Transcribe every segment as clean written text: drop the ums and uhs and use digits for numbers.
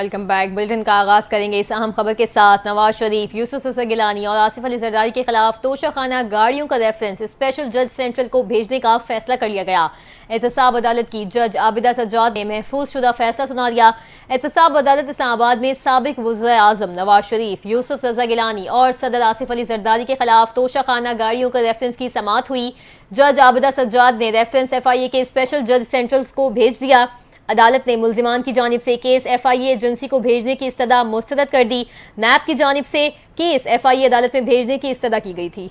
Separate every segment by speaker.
Speaker 1: Welcome back. Bulletin का आगाज करेंगे इस अहम खबर के साथ। नवाज शरीफ, यूसुफ गिलानी और आसिफ अली जरदारी के खिलाफ तोशाखाना गाड़ियों का रेफरेंस स्पेशल जज सेंट्रल को भेजने का फैसला कर लिया गया। एहतसाब अदालत की जज आबिदा सज्जाद ने महफूज शुदा फैसला सुना दिया। एहतसाब अदालत इस्लामाबाद में साबिक वज़ीर आज़म नवाज शरीफ, यूसुफ गिलानी और सदर आसिफ अली जरदारी के खिलाफ तोशाखाना गाड़ियों का रेफरेंस की समाअत हुई। जज आबिदा सज्जाद ने रेफरेंस FIA के स्पेशल जज सेंट्रल को भेज दिया। अदालत ने मुल्जिमान की जानिब से केस FIA एजेंसी को भेजने की इस्तदा मुस्तरद कर दी। नैब की जानिब से केस FIA अदालत में भेजने की इस्तदा की गई थी।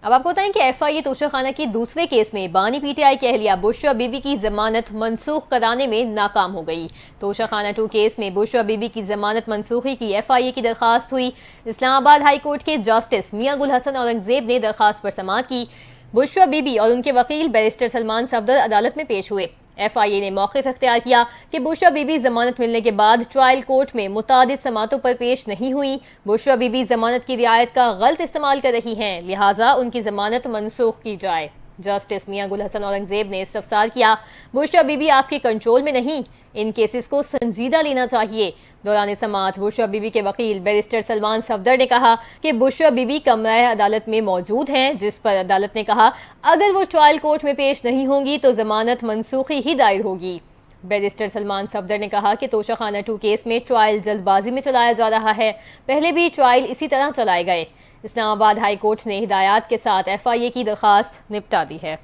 Speaker 1: अब आपको बताएं कि FIA तोशाखाना की दूसरे केस में बानी PTI की अहलिया बुशरा बीबी की जमानत मनसूख कराने में नाकाम हो गई। तोशाखाना 2 केस में बुशरा बीबी की जमानत मनसूखी की FIA की दरखास्त हुई। इस्लामाबाद हाई कोर्ट के जस्टिस मियां गुल हसन औरंगजेब ने दरखास्त पर समाअत की। बुशरा बीबी और उनके वकील बैरिस्टर सलमान सफदर अदालत में पेश हुए। FIA ने मौक़िफ़ इख्तियार किया कि बुशरा बीबी जमानत मिलने के बाद ट्रायल कोर्ट में मुतादिद समातों पर पेश नहीं हुई। बुशरा बीबी जमानत की रियायत का गलत इस्तेमाल कर रही हैं, लिहाजा उनकी जमानत मनसूख की जाए। जस्टिस मियां गुल हसन औरंगजेब ने इस्तफसार किया, बुशरा बीबी आपके कंट्रोल में नहीं, इन केसेस को संजीदा लेना चाहिए। दौरान समाअत बुशरा बीबी के वकील बैरिस्टर सलमान सफदर ने कहा कि बुशरा बीबी कमरा अदालत में मौजूद हैं, जिस पर अदालत ने कहा अगर वो ट्रायल कोर्ट में पेश नहीं होंगी तो जमानत मनसूखी ही दायर होगी। बैरिस्टर सलमान सफदर ने कहा कि तोशाखाना 2 केस में ट्रायल जल्दबाजी में चलाया जा रहा है, पहले भी ट्रायल इसी तरह चलाए गए। इस्लामाबाद हाई कोर्ट ने हिदायत के साथ FIA की दरखास्त निपटा दी है।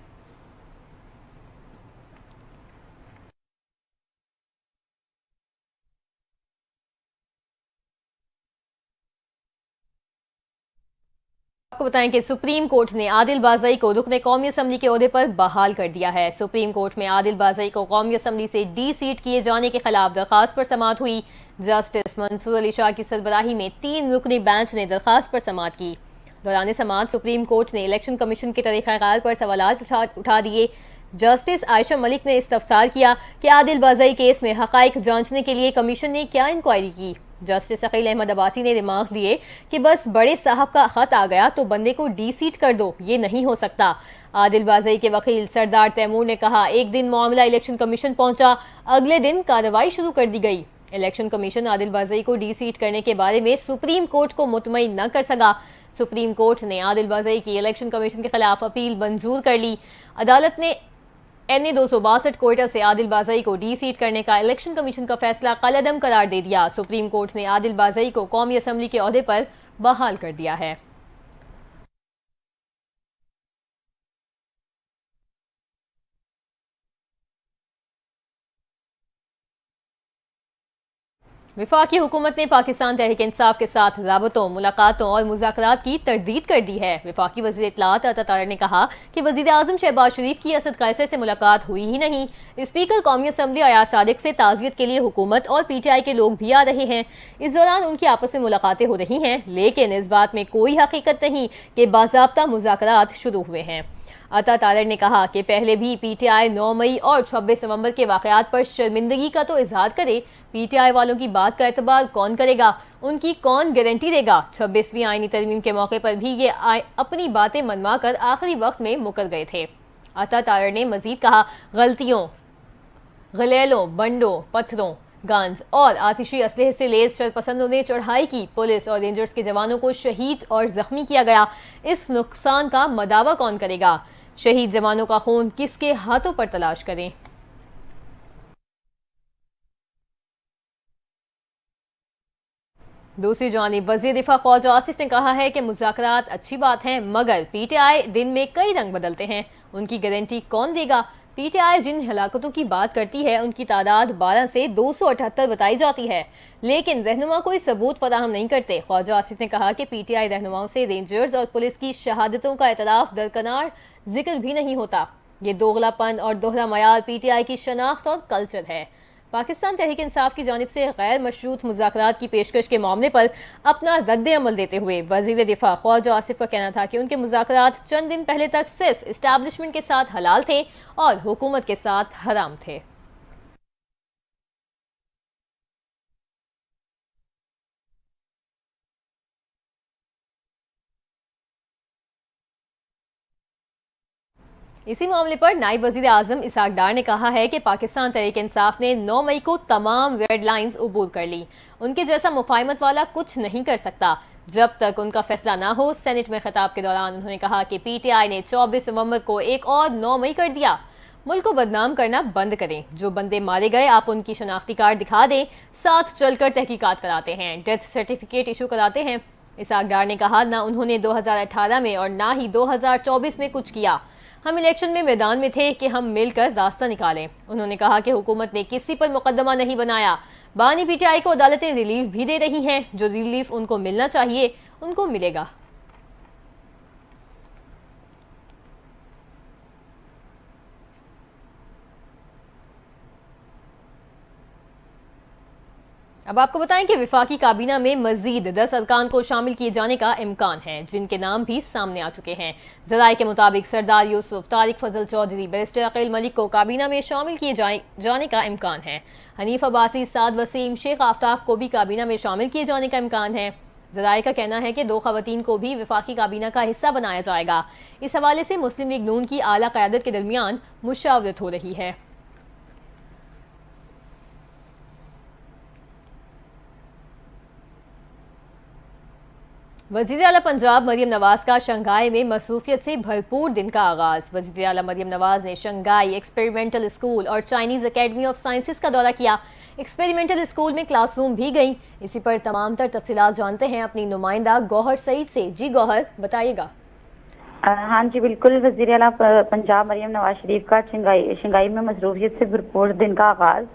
Speaker 1: आपको बताएं कि सुप्रीम कोर्ट ने आदिल बाज़ई को रुकने कौमी असम्बली के ओहदे पर बहाल कर दिया है। सुप्रीम कोर्ट में आदिल बाज़ई को कौमी असम्बली से डी सीट किए जाने के खिलाफ दरखास्त पर समाअत हुई। जस्टिस मंसूर अली शाह की सरबराही में 3 रुकनी बेंच ने दरखास्त पर समाअत की। दौरान समाअत सुप्रीम कोर्ट ने इलेक्शन कमीशन के तरीक़ाकार पर सवालात उठा दिए। जस्टिस आयशा मलिक ने इस्तफसार किया कि आदिल बाज़ई केस में हक़ाइक़ जांचने के लिए कमीशन ने क्या इंक्वायरी की। जस्टिस अकील अहमद अब्बासी ने रिमार्क दिए कि बस बड़े साहब का खत आ गया तो बंदे को डी सीट कर दो, ये नहीं हो सकता। आदिल बाज़ई के वकील सरदार तैमूर ने कहा, एक दिन मामला इलेक्शन कमीशन पहुंचा, अगले दिन कार्रवाई शुरू कर दी गई। इलेक्शन कमीशन आदिल बाज़ई को डी सीट करने के बारे में सुप्रीम कोर्ट को मुतमईन न कर सका। सुप्रीम कोर्ट ने आदिल बाज़ई की इलेक्शन कमीशन के खिलाफ अपील मंजूर कर ली। अदालत ने NA 262 कोयटा से आदिल बाज़ई को डी सीट करने का इलेक्शन कमीशन का फैसला कलअदम करार दे दिया। सुप्रीम कोर्ट ने आदिल बाज़ई को कौमी असम्बली के ओहदे पर बहाल कर दिया है। वफाकी हुकूमत ने पाकिस्तान तहरीक इंसाफ के साथ राबतों, मुलाकातों और मुज़ाकरात की तरदीद कर दी है। वफाकी वज़ीर इत्तलात अता तारिक ने कहा कि वज़ीर आज़म शहबाज शरीफ की असद कैसर से मुलाकात हुई ही नहीं। स्पीकर कौमी असम्बली अयाज सादिक से ताज़ियत के लिए हुकूमत और PTI के लोग भी आ रहे हैं। इस दौरान उनकी आपस में मुलाकातें हो रही हैं, लेकिन इस बात में कोई हकीकत नहीं कि बाज़ाब्ता मुज़ाकरात शुरू हुए हैं। अता तारिक ने कहा कि पहले भी PTI 9 मई और 26 नवंबर के वाक़यात पर शर्मिंदगी का तो इजहार करे, PTI वालों की बात का एतबार कौन करेगा, उनकी कौन गारंटी देगा। 26वीं आईनी तरमीम के मौके पर भी ये अपनी बातें मनवा कर आखिरी वक्त में मुकर गए थे। अता तारिक ने मजीद कहा, गलतियों, गलेलों, बंडों, पत्थरों, गन्स और आतिशी असलहे से लेस शरपसंदों ने चढ़ाई की, पुलिस और रेंजर्स के जवानों को शहीद और जख्मी किया गया। इस नुकसान का मदावा कौन करेगा? शहीद जवानों का खून किसके हाथों पर तलाश करें? दूसरी जानिब वज़ीर दिफा ख्वाजा आसिफ ने कहा है कि मुज़ाकरात अच्छी बात है, मगर PTI दिन में कई रंग बदलते हैं, उनकी गारंटी कौन देगा? PTI जिन हलाकतों की बात करती है उनकी तादाद 12 से 278 बताई जाती है, लेकिन रहनुमा कोई सबूत फराहम नहीं करते। ख्वाजा आसिफ ने कहा कि PTI रहनुमाओं से रेंजर्स और पुलिस की शहादतों का एतराफ़ दरकनार जिक्र भी नहीं होता। ये दोगलापन और दोहरा मयार PTI की शनाख्त और कल्चर है। पाकिस्तान तहरीक इंसाफ की जानिब से गैर मशरूत मुज़ाकरात की पेशकश के मामले पर अपना रद्द अमल देते हुए वज़ीर दिफा ख्वाजा आसिफ का कहना था कि उनके मुज़ाकरात चंद दिन पहले तक सिर्फ इस्टेब्लिशमेंट के साथ हलाल थे और हुकूमत के साथ हराम थे। इसी मामले पर नायब वजीर आजम इसहाक डार ने कहा है कि पाकिस्तान तहरीक इंसाफ ने 9 मई को तमाम रेड लाइंस अबूर कर ली। उनके जैसा मुफाहिमत वाला कुछ नहीं कर सकता जब तक उनका फैसला ना हो। सेनेट में खिताब के दौरान उन्होंने कहा कि PTI ने 24 नवंबर को एक और 9 मई कर दिया। मुल्क को बदनाम करना बंद करें। जो बंदे मारे गए आप उनकी शनाख्ती कार्ड दिखा दें, साथ चलकर तहकीकात कराते हैं, डेथ सर्टिफिकेट इशू कराते हैं। इसहाक डार ने कहा ना उन्होंने 2018 में और ना ही 2024 में कुछ किया। हम इलेक्शन में मैदान में थे कि हम मिलकर रास्ता निकालें। उन्होंने कहा कि हुकूमत ने किसी पर मुकदमा नहीं बनाया। बानी PTI को अदालतें रिलीफ भी दे रही हैं। जो रिलीफ उनको मिलना चाहिए उनको मिलेगा। अब आपको बताएं कि विफाकी काबीना में मजीद 10 अरकान को शामिल किए जाने का इम्कान है, जिनके नाम भी सामने आ चुके हैं। जराये के मुताबिक सरदार यूसुफ, तारिक फजल चौधरी, बैरिस्टर अकील मलिक को काबीना में शामिल किए जाने का इम्कान है। हनीफ अब्बासी, साद वसीम, शेख आफ्ताब को भी काबीना में शामिल किए जाने का इम्कान है। जराये का कहना है कि 2 खवातीन को भी विफाकी काबीना का हिस्सा बनाया जाएगा। इस हवाले से मुस्लिम लीग नून की आला क़यादत के दरमियान मुशावरत हो रही है। वज़ीर आला पंजाब मरियम नवाज का शंघाई में मसरूफियत से भरपूर दिन का आगाज। वज़ीर आला मरियम नवाज ने शंघाई एक्सपेरिमेंटल स्कूल और चाइनीज़ अकेडमी ऑफ साइंसेस का दौरा किया। एक्सपेरिमेंटल स्कूल में क्लासरूम भी गई। इसी पर तमाम तर तफसीलात जानते हैं अपनी नुमाइंदा गौहर सईद से। जी गौहर, बताइएगा।
Speaker 2: हाँ जी बिल्कुल, वज़ीर आला पंजाब मरियम नवाज शरीफ का शंघाई में मसरूफियत से भरपूर दिन का आगाज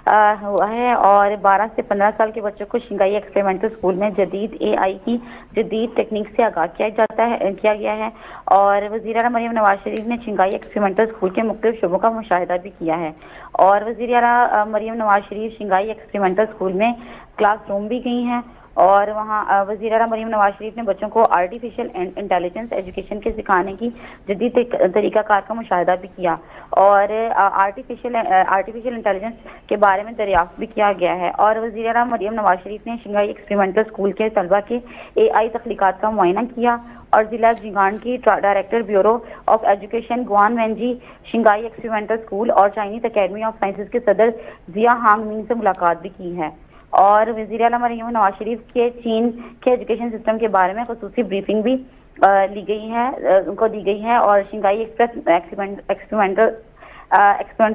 Speaker 2: हुआ है और 12 से 15 साल के बच्चों को शंघाई एक्सपेरिमेंटल स्कूल में जदीद AI की जदीद टेक्निक से आगाह किया गया है। और वज़ीर आला मरियम नवाज शरीफ ने शंघाई एक्सपेरिमेंटल स्कूल के मुख्तलिफ शोबों का मुशाहिदा भी किया है। और वज़ीर आला Maryam Nawaz Sharif Shanghai experimental school में क्लासरूम भी गई हैं और वहाँ वज़ीर आला मरियम नवाज शरीफ ने बच्चों को आर्टिफिशियल इंटेलिजेंस एजुकेशन के सिखाने की जदीद तरीक़ाकार का मुशाहिदा भी किया और आर्टिफिशियल इंटेलिजेंस के बारे में दरियाफ्त भी किया गया है। और वज़ीर आला मरियम नवाज शरीफ ने शंघाई एक्सपेरिमेंटल स्कूल के तलबा के AI तख्लीकात का मुआयना किया और जिला जिगान की director bureau of education Guan Venzy, Shanghai experimental school और चाइनीज अकेडमी ऑफ साइंसेज के सदर जिया हांग मिंग से मुलाकात भी की है। और वज़ीर आला मरियम नवाज शरीफ के चीन के एजुकेशन सिस्टम के बारे में खुसूसी ब्रीफिंग भी उनको दी गई है। और शंघाई एक्सपेरिमेंटल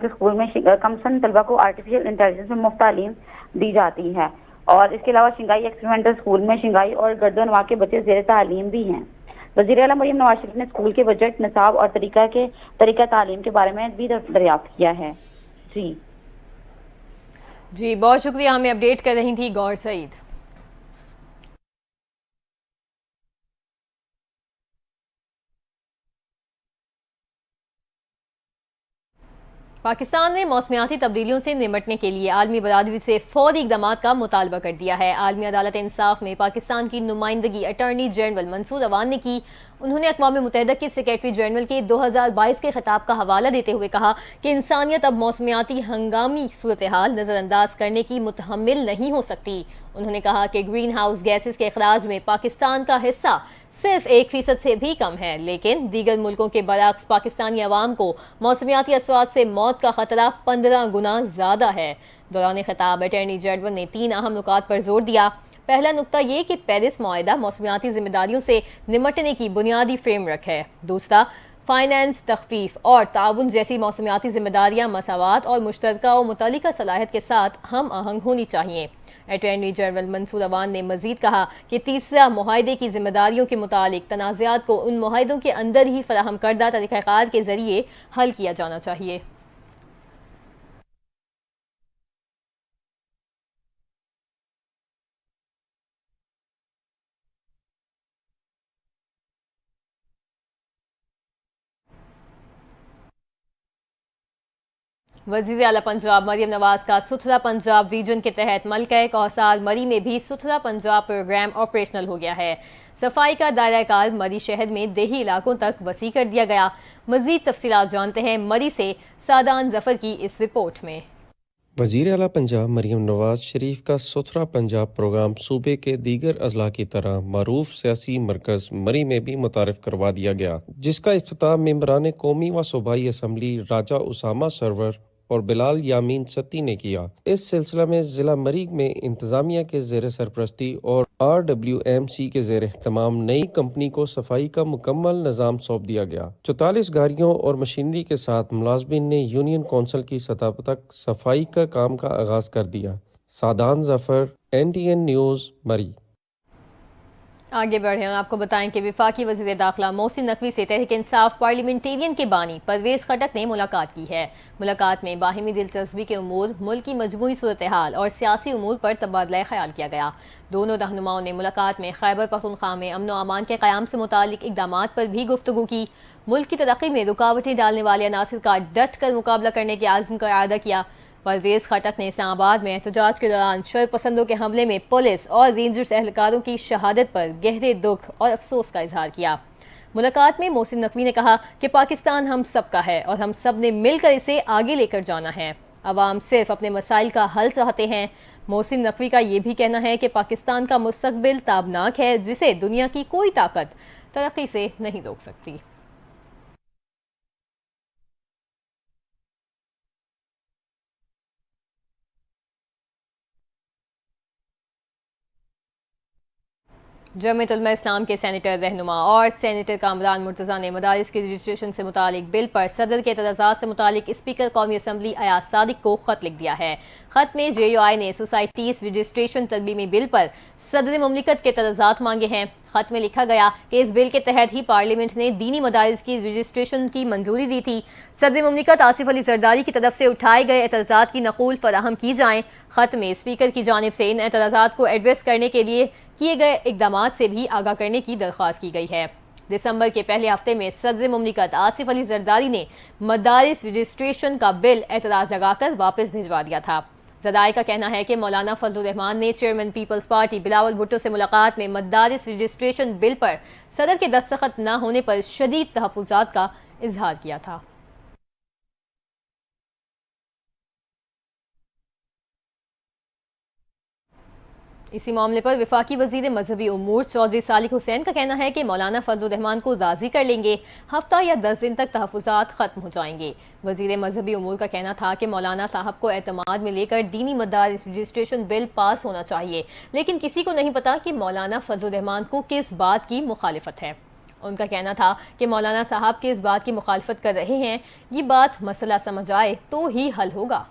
Speaker 2: स्कूल में कमसन तलबा को आर्टिफिशियल इंटेलिजेंस में मुफ्त तालीम दी जाती है। और इसके अलावा शंघाई एक्सपेरिमेंटल स्कूल में शंघाई और गर्दनवा के बच्चे ज़ेर तालीम भी हैं। वज़ीर आला मरियम नवाज शरीफ ने स्कूल के बजट, निसाब और तरीका तालीम के बारे में भी दरियाफ्त किया है।
Speaker 1: जी बहुत शुक्रिया, हमें अपडेट कर रही थी गौहर सईद। पाकिस्तान ने मौसमियाती तब्दीलियों से निपटने के लिए आलमी बरादरी से फौरी इक़दाम का मुतालबा कर दिया है। आलमी अदालत इंसाफ में पाकिस्तान की नुमाइंदगी अटॉर्नी जनरल मंसूर अवान ने की। उन्होंने अक़वाम मुत्तहिदा के सेक्रेटरी जनरल के 2022 के खिताब का हवाला देते हुए कहा कि इंसानियत अब मौसमियाती हंगामी सूरत हाल नज़रअंदाज करने की मुतहम्मिल नहीं हो सकती। उन्होंने कहा कि ग्रीन हाउस गैसेस के अखराज में पाकिस्तान का हिस्सा सिर्फ 1% से भी कम है, लेकिन दीगर मुल्कों के बरअक्स पाकिस्तानी अवाम को मौसमियाती असरात से मौत का खतरा 15 गुना ज़्यादा है। दौरान खिताब अटॉर्नी जनरल ने 3 अहम नुकात पर जोर दिया। पहला नुकता ये कि पेरिस मुआहिदा मौसमियाती जिम्मेदारियों से निपटने की बुनियादी फ्रेमवर्क है। दूसरा, फाइनेंस, तखफीफ और ताउन जैसी मौसमियाती जिम्मेदारियाँ मसावात और मुश्तरका और मुतल्लिका सलाहियत के साथ हम आहंग होनी चाहिए। अटॉर्नी जनरल मंसूर अवान ने मजीद कहा कि तीसरा, मुआहिदे की जिम्मेदारियों के मुतालिक तनाज़ात को उन मुआहिदों के अंदर ही फराहम करदा तरीक़ाकार के जरिए हल किया जाना चाहिए। वज़ीर आला पंजाब मरियम नवाज का सुथरा पंजाब विजन के तहत मलका कौसार मरी में भी सुथरा पंजाब प्रोग्राम ऑपरेशनल हो गया है। सफाई का दायरा कार मरी शहर में देही इलाकों तक वसी कर दिया गया। मजीद तफसीलात जानते हैं मरी से सादान जफर की इस रिपोर्ट में।
Speaker 3: वज़ीर आला पंजाब मरीम नवाज शरीफ का सुथरा पंजाब प्रोग्राम सूबे के दीगर अजला की तरह मरूफ सियासी मरकज़ मरी में भी मुतारिफ करवा दिया गया, जिसका इफ्तिताह मेंबरान कौमी व सूबाई असम्बली राजा उसामा सरवर और बिलाल यामीन सत्ती ने किया। इस सिलसिला में जिला मरी में इंतजामिया के ज़ेर सरपरस्ती और RWMC के ज़ेर एहतमाम नई कंपनी को सफाई का मुकम्मल निज़ाम सौंप दिया गया। 44 गाड़ियों और मशीनरी के साथ मुलाजमीन ने यूनियन कौंसिल की सतह तक सफाई का काम का आगाज कर दिया। सादान जफर, NTN न्यूज़, मरी।
Speaker 1: आगे बढ़े और आपको बताएं कि विफाकी वज़ीर दाखिला मोहसिन नकवी से तहरीक इंसाफ पार्लियामेंटेरियन के बानी परवेज़ खटक ने मुलाकात की है। मुलाकात में बाहिमी दिलचस्पी के उमूर, मुल्क की मजमूई सूरत हाल और सियासी उमूर पर तबादला ख्याल किया गया। दोनों रहनुमाओं ने मुलाकात में खैबर पख्तूनख्वा में अमन व अमान के क़याम से मुतालिक इक़दामात पर भी गुफ्तगू की। मुल्क की तरक्की में रुकावटें डालने वाले अनासिर का डट कर मुकाबला करने के आज़म का इरादा किया। परवेज़ खटक ने इस्लामाबाद में एहतजाज के दौरान शरपसंदों के हमले में पुलिस और रेंजर्स एहलकारों की शहादत पर गहरे दुख और अफसोस का इजहार किया। मुलाकात में मोहसिन नकवी ने कहा कि पाकिस्तान हम सब का है और हम सब ने मिलकर इसे आगे लेकर जाना है। अवाम सिर्फ अपने मसाइल का हल चाहते हैं। मोहसिन नकवी का ये भी कहना है कि पाकिस्तान का मुस्तकबिल ताबनाक है, जिसे दुनिया की कोई ताकत तरक्की से नहीं रोक सकती। जमीयत उलमा इस्लाम के सेनेटर रहनुमा और सेनेटर कामरान मुर्तज़ा ने मदारिस के रजिस्ट्रेशन से मुतालिक बिल पर सदर के एतराज़ात से मुतालिक स्पीकर कौमी असम्बली अयाज सादिक को खत लिख दिया है। खत में JUI ने सोसाइटीज़ रजिस्ट्रेशन तरमीमी बिल पर सदर मुमलिकत के एतराज़ात मांगे हैं। खत में लिखा गया कि इस बिल के तहत ही पार्लियामेंट ने दीनी मदारिस की रजिस्ट्रेशन की मंजूरी दी थी। सदर मुमलिकत आसिफ अली जरदारी की तरफ से उठाए गए एतराज़ात की नकूल फराहम की जाएँ। खत में स्पीकर की जानिब से इन एतराज़ात को एड्रेस करने के लिए किए गए इकदामात से भी आगाह करने की दरख्वास्त की गई है। दिसंबर के पहले हफ्ते में सदर मुमलिकत आसिफ अली जरदारी ने मदारिस रजिस्ट्रेशन का बिल एतराज़ लगाकर वापस भिजवा दिया था। जदाई का कहना है कि मौलाना फजलुर रहमान ने chairman People's Party Bilawal Bhutto से मुलाकात में मदारिस रजिस्ट्रेशन बिल पर सदर के दस्तखत न होने पर शदीद तहफ़्फ़ुज़ात का इजहार किया था। इसी मामले पर विफाकी वजीर मजहबी उमूर चौधरी सालिक हुसैन का कहना है कि मौलाना फजलुर रहमान को राजी कर लेंगे, हफ्ता या 10 दिन तक तहफ़्फ़ुज़ात खत्म हो जाएंगे। वजीर मजहबी उमूर का कहना था कि मौलाना साहब को एतमाद में लेकर दीनी मदारिस रजिस्ट्रेशन बिल पास होना चाहिए, लेकिन किसी को नहीं पता कि मौलाना फजलुर रहमान को किस बात की मुखालिफत है। उनका कहना था कि मौलाना साहब किस बात की मुखालिफत कर रहे हैं, ये बात मसला समझ आए तो ही हल होगा।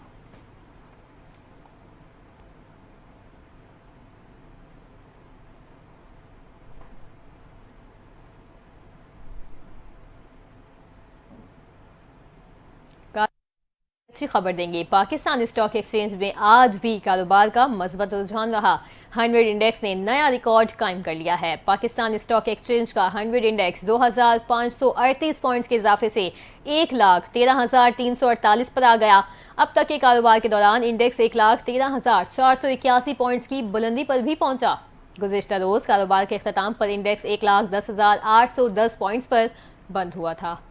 Speaker 1: अच्छी खबर देंगे। पाकिस्तान स्टॉक एक्सचेंज में आज भी कारोबार का मजबूत रुझान रहा। 100 इंडेक्स ने नया रिकॉर्ड कायम कर लिया है। पाकिस्तान स्टॉक एक्सचेंज का 100 इंडेक्स 2538 पॉइंट्स के इजाफे से 1,13,348 पर आ गया। अब तक के कारोबार के दौरान इंडेक्स 1,13,481 पॉइंट्स की बुलंदी पर भी पहुंचा। गुज़िश्ता रोज कारोबार के अख्ताम पर इंडेक्स 1,10,810 पॉइंट्स पर बंद हुआ था।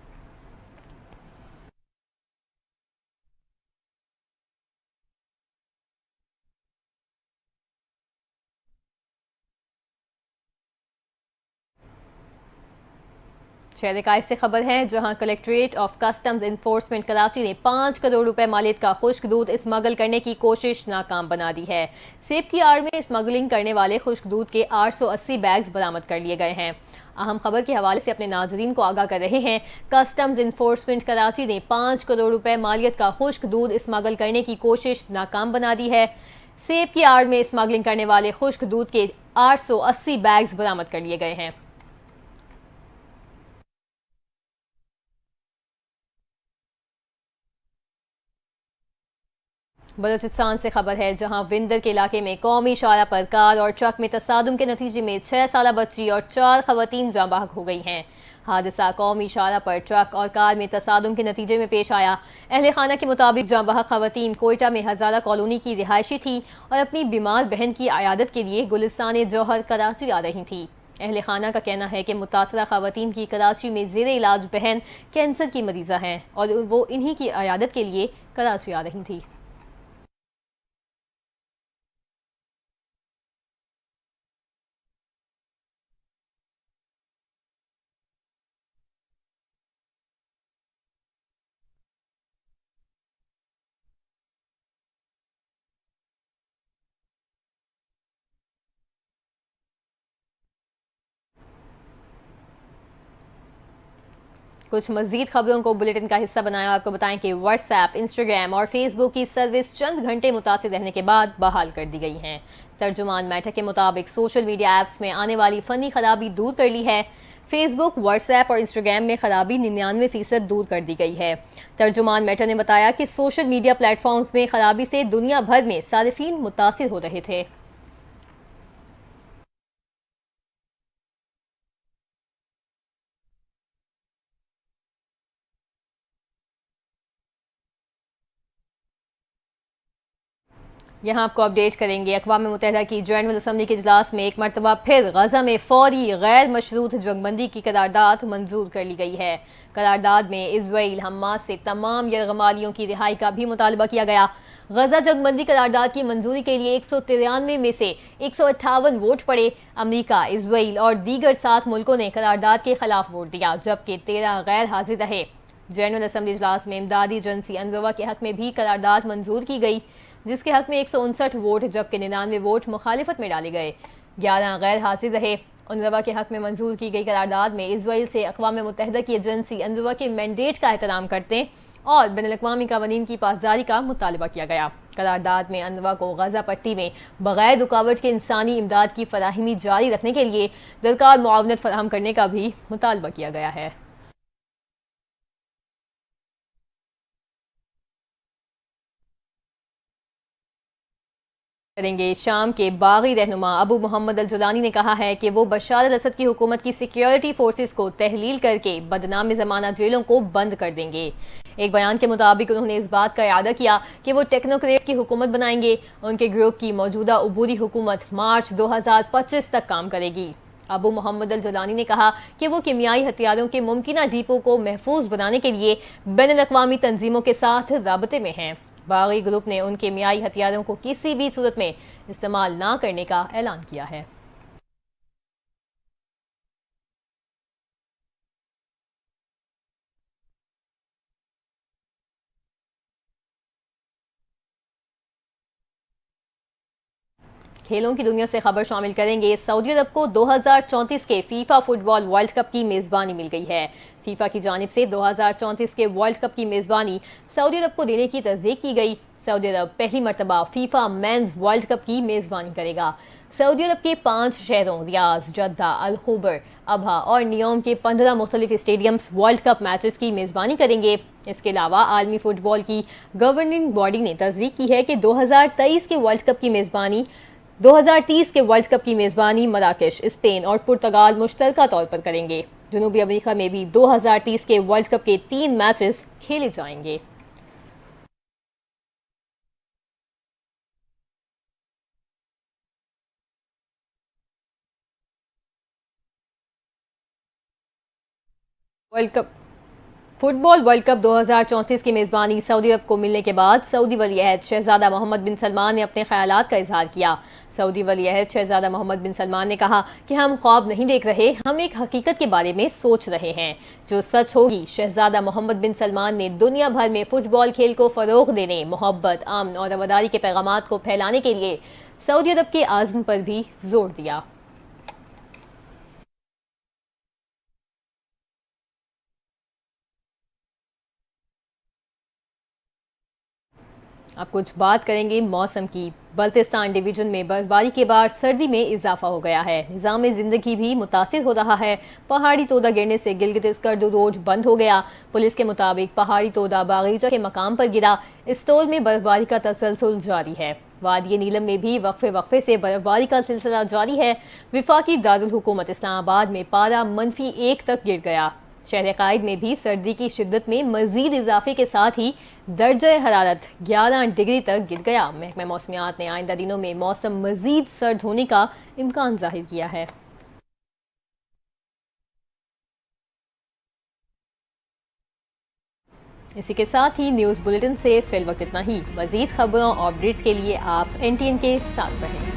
Speaker 1: शहर कायस से खबर है, जहां collectorate of customs enforcement Karachi ने 5 करोड़ रुपए मालियत का खुश्क दूध स्मगल करने की कोशिश नाकाम बना दी है। सेब की आड़ में स्मगलिंग करने वाले खुश्क दूध के 880 बैग्स बरामद कर लिए गए हैं। अहम खबर के हवाले से अपने नाजरीन को आगाह कर रहे हैं। कस्टम्स इन्फोर्समेंट कराची ने 5 करोड़ रुपए मालियत का खुश्क दूध स्मगल करने की कोशिश नाकाम बना दी है। सेब की आड़ में स्मगलिंग करने वाले खुश्क दूध के 880 बैग्स बरामद कर लिए गए हैं। बलूचिस्तान से खबर है, जहां विंदर के इलाके में कौमी शाहरा पर कार और ट्रक में तसादुम के नतीजे में 6 साला बच्ची और 4 खवातीन जाँ बहक हो गई हैं। हादसा कौमी शाहरा पर ट्रक और कार में तसादुम के नतीजे में पेश आया। अहले खाना के मुताबिक जाँ बहक खवातीन कोयटा में हजारा कॉलोनी की रिहायशी थी और अपनी बीमार बहन की आयादत के लिए गुलिस्तान जौहर कराची आ रही थी। अहले खाना का कहना है कि मुतासरा खवातीन की कराची में ज़ेर इलाज बहन कैंसर की मरीज़ा हैं और वो इन्हीं की आयादत के लिए कराची आ रही थी। कुछ मजीद खबरों को बुलेटिन का हिस्सा बनाया। आपको बताएं कि व्हाट्सएप, इंस्टाग्राम और फेसबुक की सर्विस चंद घंटे मुतासिर रहने के बाद बहाल कर दी गई हैं। तर्जुमान मेटा के मुताबिक सोशल मीडिया ऐप्स में आने वाली फनी खराबी दूर कर ली है। फेसबुक, व्हाट्सएप और इंस्टाग्राम में खराबी 99% दूर कर दी गई है। तर्जुमान मेटा ने बताया कि सोशल मीडिया प्लेटफॉर्म्स में खराबी से दुनिया भर में सारिफीन मुतासिर हो रहे थे। यहाँ आपको अपडेट करेंगे। अक़वाम मुत्तहिदा की जनरल असम्बली के इजलास में एक मरतबा फिर गजा में फौरी गैर मशरूत जंगबंदी की करारदाद मंजूर कर ली गई है। करारदाद में इजराइल हमास से तमाम यरगमालियों की रिहाई का भी मुतालबा किया गया। गजा जंगबंदी करारदाद की मंजूरी के लिए 193 में से 158 वोट पड़े। अमरीका, इजराइल और दीगर 7 मुल्कों ने करारदाद के खिलाफ वोट दिया, जबकि 13 गैर हाजिर रहे। जनरल असम्बली इजलास में इमदादी एजेंसी अनरवा के हक में भी करारदाद मंजूर की गई, जिसके हक में 159 वोट जबकि 99 वोट मुखालिफत में डाले गए। 11 गैर हाजिर रहे। अनरवा के हक में मंजूर की गई करारदाद में इजराइल से अक़वाम मुत्तहिदा की एजेंसी अनरवा के मैंडेट का एहतराम करते और बैनुल-अक़वामी क़वानीन की पासदारी का मुतालबा किया गया। करारदाद में अनरवा को गजा पट्टी में बगैर रुकावट के इंसानी इमदाद की फराहमी जारी रखने के लिए दरकार मुआवनत फराहम करने का भी मुतालबा किया गया है। करेंगे। शाम के बागी रहनुमा अबू मोहम्मद अल जुलानी ने कहा है कि वो बशार अल असद की हुकूमत की सिक्योरिटी फोर्सेस को तहलील करके बदनाम ज़माना जेलों को बंद कर देंगे। एक बयान के मुताबिक उन्होंने इस बात का इरादा किया कि वो टेक्नोक्रेट्स की हुकूमत बनाएंगे। उनके ग्रुप की मौजूदा उबूरी हुकूमत मार्च 2025 तक काम करेगी। अबू मोहम्मद अल जुलानी ने कहा कि वो कीमियाई हथियारों के मुमकिना डिपो को महफूज बनाने के लिए बैनुल-अक़वामी तंजीमों के साथ राबते में हैं। बागी ग्रुप ने उनके मियाई हथियारों को किसी भी सूरत में इस्तेमाल ना करने का ऐलान किया है। खेलों की दुनिया से खबर शामिल करेंगे। सऊदी अरब को 2034 के फीफा फुटबॉल वर्ल्ड कप की मेज़बानी मिल गई है। फीफा की जानिब से 2034 के वर्ल्ड कप की मेज़बानी सऊदी अरब को देने की तस्दीक की गई। सऊदी अरब पहली मरतबा फीफा मेंस वर्ल्ड कप की मेज़बानी करेगा। सऊदी अरब के 5 शहरों रियाद, जद्दा, अल खुबर, अबहा और नियोम के 15 मुख्तलिफ स्टेडियम्स वर्ल्ड कप मैचेस की मेज़बानी करेंगे। इसके अलावा आलमी फुटबॉल की गवर्निंग बॉडी ने तस्दीक की है कि 2023 के वर्ल्ड कप की मेज़बानी 2030 के वर्ल्ड कप की मेज़बानी मराकेश, स्पेन और पुर्तगाल मुश्तरका तौर पर करेंगे। जनूबी अफ्रीका में भी 2030 के वर्ल्ड कप के 3 मैचेस खेले जाएंगे। फुटबॉल वर्ल्ड कप 2034 की मेज़बानी सऊदी अरब को मिलने के बाद सऊदी वली-अहद शहजादा मोहम्मद बिन सलमान ने अपने ख्यालात का इजहार किया। सऊदी वली-अहद शहजादा मोहम्मद बिन सलमान ने कहा कि हम ख्वाब नहीं देख रहे, हम एक हकीकत के बारे में सोच रहे हैं जो सच होगी। शहजादा मोहम्मद बिन सलमान ने दुनिया भर में फुटबॉल खेल को फ़रोग़ देने, मोहब्बत, अमन और रवादारी के पैगामात को फैलाने के लिए सऊदी अरब के आज़म पर भी जोर दिया। अब कुछ बात करेंगे मौसम की। बल्तिस्तान डिवीजन में बर्फबारी के बाद सर्दी में इजाफा हो गया है। निज़ाम ज़िंदगी भी मुतासिर हो रहा है। पहाड़ी तोदा गिरने से गिलगित स्कर्दू रोड बंद हो गया। पुलिस के मुताबिक पहाड़ी तोदा बागीचा के मकाम पर गिरा। स्टोल में बर्फबारी का तसलसल जारी है। वादी नीलम में भी वक्फे से बर्फबारी का सिलसिला जारी है। विफाकी दारुल हुकूमत इस्लामाबाद में पारा -1 तक गिर गया। शहर कायद में भी सर्दी की शिद्दत में मजीद इजाफे के साथ ही दर्जा हरारत 11 डिग्री तक गिर गया। महकमा मौसमियात ने आइंदा दिनों में मौसम मजीद सर्द होने का इम्कान जाहिर किया है। इसी के साथ ही न्यूज़ बुलेटिन से फिल वक्त इतना ही। मजीद खबरों और अपडेट्स के लिए आप NTN के साथ रहें।